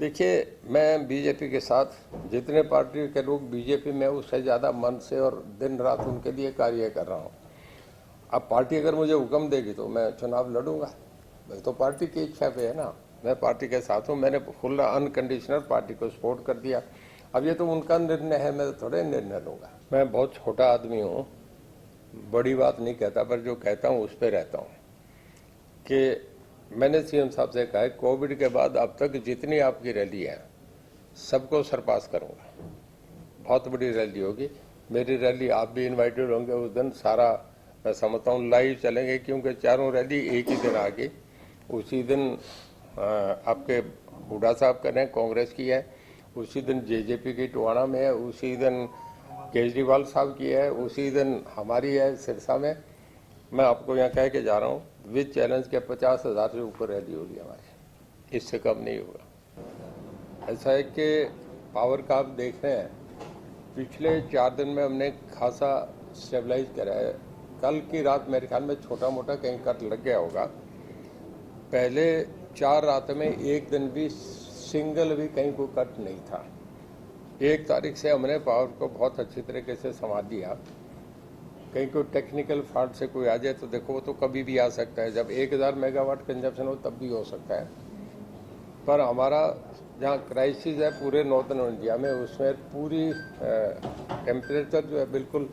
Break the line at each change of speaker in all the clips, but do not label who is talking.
देखिए, मैं बीजेपी के साथ, जितने पार्टी के लोग बीजेपी में उससे ज़्यादा मन से और दिन रात उनके लिए कार्य कर रहा हूँ। अब पार्टी अगर मुझे हुक्म देगी तो मैं चुनाव लड़ूंगा। मैं तो पार्टी की इच्छा पे है ना, मैं पार्टी के साथ हूँ। मैंने फुल अनकंडीशनल पार्टी को सपोर्ट कर दिया। अब ये तो उनका निर्णय है, मैं थोड़े निर्णय लूँगा। मैं बहुत छोटा आदमी हूँ, बड़ी बात नहीं कहता, पर जो कहता हूँ उस पर रहता हूँ कि मैंने सीएम साहब से कहा है कोविड के बाद अब तक जितनी आपकी रैली है सबको सरपास करूंगा। बहुत बड़ी रैली होगी मेरी रैली, आप भी इनवाइटेड होंगे उस दिन। सारा मैं समझता हूँ लाइव चलेंगे, क्योंकि चारों रैली एक ही दिन आ गई। उसी दिन आपके हुड्डा साहब कर रहे हैं, कांग्रेस की है। उसी दिन जेजेपी की टोहाना में है। उसी दिन केजरीवाल साहब की है। उसी दिन हमारी है सिरसा में। मैं आपको यहाँ कह के जा रहा हूँ, विद चैलेंज के 50,000 से ऊपर रैली होगी हमारी, इससे कम नहीं होगा। ऐसा है कि पावर का आप देख रहे हैं, पिछले 4 दिन में हमने खासा स्टेबलाइज करा है। कल की रात मेरे ख्याल में छोटा मोटा कहीं कट लग गया होगा। पहले 4 रात में एक दिन भी सिंगल भी कहीं कोई कट नहीं था। 1 तारीख से हमने पावर को बहुत अच्छी तरीके से संभाल दिया। कहीं कोई टेक्निकल फॉल्ट से कोई आ जाए तो देखो, वो तो कभी भी आ सकता है। जब 1000 मेगावाट कंजप्शन हो तब भी हो सकता है। पर हमारा जहाँ क्राइसिस है पूरे नॉर्दर्न इंडिया में, उसमें पूरी टेम्परेचर जो है बिल्कुल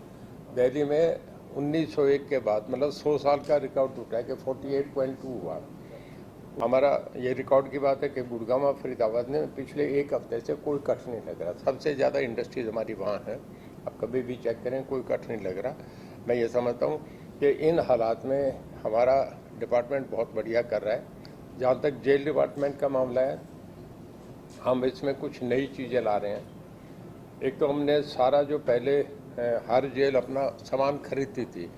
दिल्ली में 1901 के बाद, मतलब 100 साल का रिकॉर्ड टूटा है कि 48.2 हुआ। हमारा ये रिकॉर्ड की बात है कि गुड़गांव और फरीदाबाद में पिछले 1 हफ्ते से कोई कट नहीं लग रहा। सबसे ज़्यादा इंडस्ट्रीज हमारी वहाँ है। आप कभी भी चेक करें, कोई कट नहीं लग रहा। मैं ये समझता हूँ कि इन हालात में हमारा डिपार्टमेंट बहुत बढ़िया कर रहा है। जहाँ तक जेल डिपार्टमेंट का मामला है, हम इसमें कुछ नई चीज़ें ला रहे हैं। एक तो हमने सारा जो पहले हर जेल अपना सामान खरीदती थी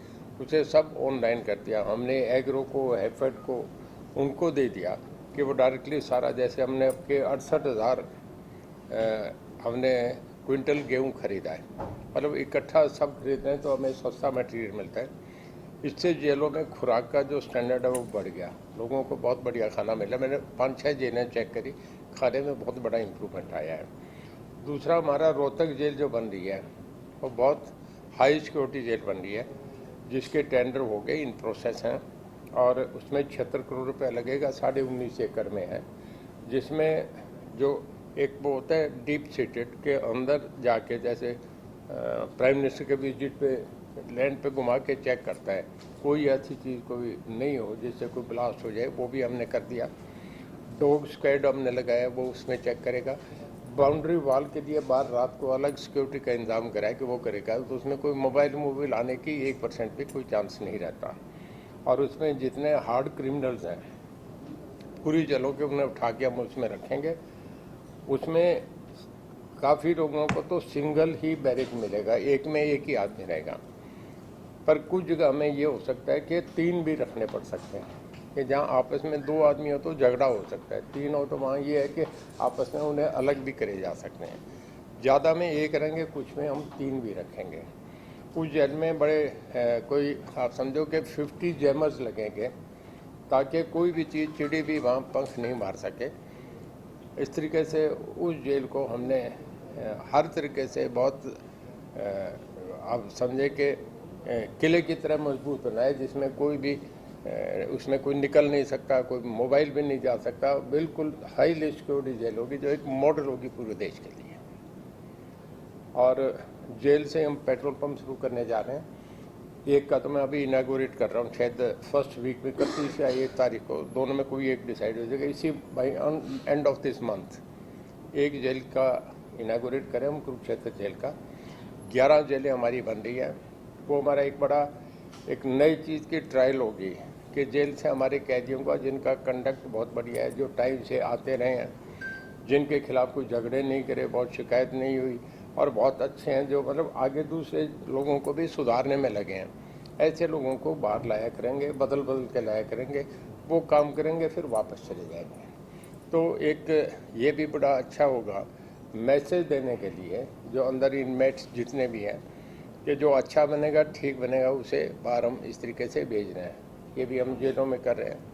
उसे सब ऑनलाइन कर दिया। हमने एग्रो को, हैफेड को, उनको दे दिया कि वो डायरेक्टली सारा, जैसे हमने आपके 68,000 हमने क्विंटल गेहूँ खरीदा है, मतलब इकट्ठा सब खरीद रहे हैं तो हमें सस्ता मटेरियल मिलता है। इससे जेलों में खुराक का जो स्टैंडर्ड है वो बढ़ गया, लोगों को बहुत बढ़िया खाना मिला। मैंने 5-6 जेलें चेक करी, खाने में बहुत बड़ा इम्प्रूवमेंट आया है। दूसरा, हमारा रोहतक जेल जो बन रही है वो बहुत हाई सिक्योरिटी जेल बन रही है, जिसके टेंडर हो गए, इन प्रोसेस हैं, और उसमें 76 करोड़ रुपये लगेगा। 19.5 एकड़ में है, जिसमें जो एक वो होता है डीप सीटेड के अंदर जाके, जैसे प्राइम मिनिस्टर के विजिट पे लैंड पे घुमा के चेक करता है, कोई ऐसी चीज़ कोई नहीं हो जिससे कोई ब्लास्ट हो जाए, वो भी हमने कर दिया। डॉग स्क्वाड हमने लगाया, वो उसमें चेक करेगा। बाउंड्री वॉल के लिए बाहर रात को अलग सिक्योरिटी का इंतजाम करा है कि वो करेगा, तो उसमें कोई मोबाइल आने की 1% भी कोई चांस नहीं रहता। और उसमें जितने हार्ड क्रिमिनल्स हैं पूरी जेलों के, उन्हें उठा के हम उसमें रखेंगे। उसमें काफ़ी लोगों को तो सिंगल ही बैरिक मिलेगा, एक में एक ही आदमी रहेगा। पर कुछ जगह में ये हो सकता है कि 3 भी रखने पड़ सकते हैं, कि जहाँ आपस में 2 आदमी हो तो झगड़ा हो सकता है, 3 हो तो वहाँ ये है कि आपस में उन्हें अलग भी करे जा सकते हैं। ज़्यादा में 1 रहेंगे, कुछ में हम 3 भी रखेंगे। कुछ जेल में बड़े कोई आप समझो कि 50 जैमर्स लगेंगे, ताकि कोई भी चीज़, चिड़ी भी वहाँ पंख नहीं मार सके। इस तरीके से उस जेल को हमने हर तरीके से बहुत आप समझे कि किले की तरह मजबूत बनाया, जिसमें कोई भी उसमें कोई निकल नहीं सकता, कोई मोबाइल भी नहीं जा सकता। बिल्कुल हाई सिक्योरिटी जेल होगी, जो एक मॉडल होगी पूरे देश के लिए। और जेल से हम पेट्रोल पंप शुरू करने जा रहे हैं। एक का तो मैं अभी इनागोरेट कर रहा हूँ, शायद फर्स्ट वीक में 31 या 1 तारीख को, दोनों में कोई एक डिसाइड हो जाएगा। इसी by end of this month एक जेल का इनागोरेट करें हम, कुरुक्षेत्र जेल का। 11 जेलें हमारी बन रही है। वो हमारा एक बड़ा एक नई चीज़ की ट्रायल होगी कि जेल से हमारे कैदियों का, जिनका कंडक्ट बहुत बढ़िया है, जो टाइम से आते रहे हैं, जिनके खिलाफ कोई झगड़े नहीं करे, बहुत शिकायत नहीं हुई, और बहुत अच्छे हैं, जो मतलब आगे दूसरे लोगों को भी सुधारने में लगे हैं, ऐसे लोगों को बाहर लाया करेंगे, बदल बदल के लाया करेंगे। वो काम करेंगे, फिर वापस चले जाएंगे। तो एक ये भी बड़ा अच्छा होगा मैसेज देने के लिए, जो अंदर इनमेट्स जितने भी हैं, कि जो अच्छा बनेगा, ठीक बनेगा, उसे बाहर हम इस तरीके से भेज रहे हैं। ये भी हम जेलों में कर रहे हैं।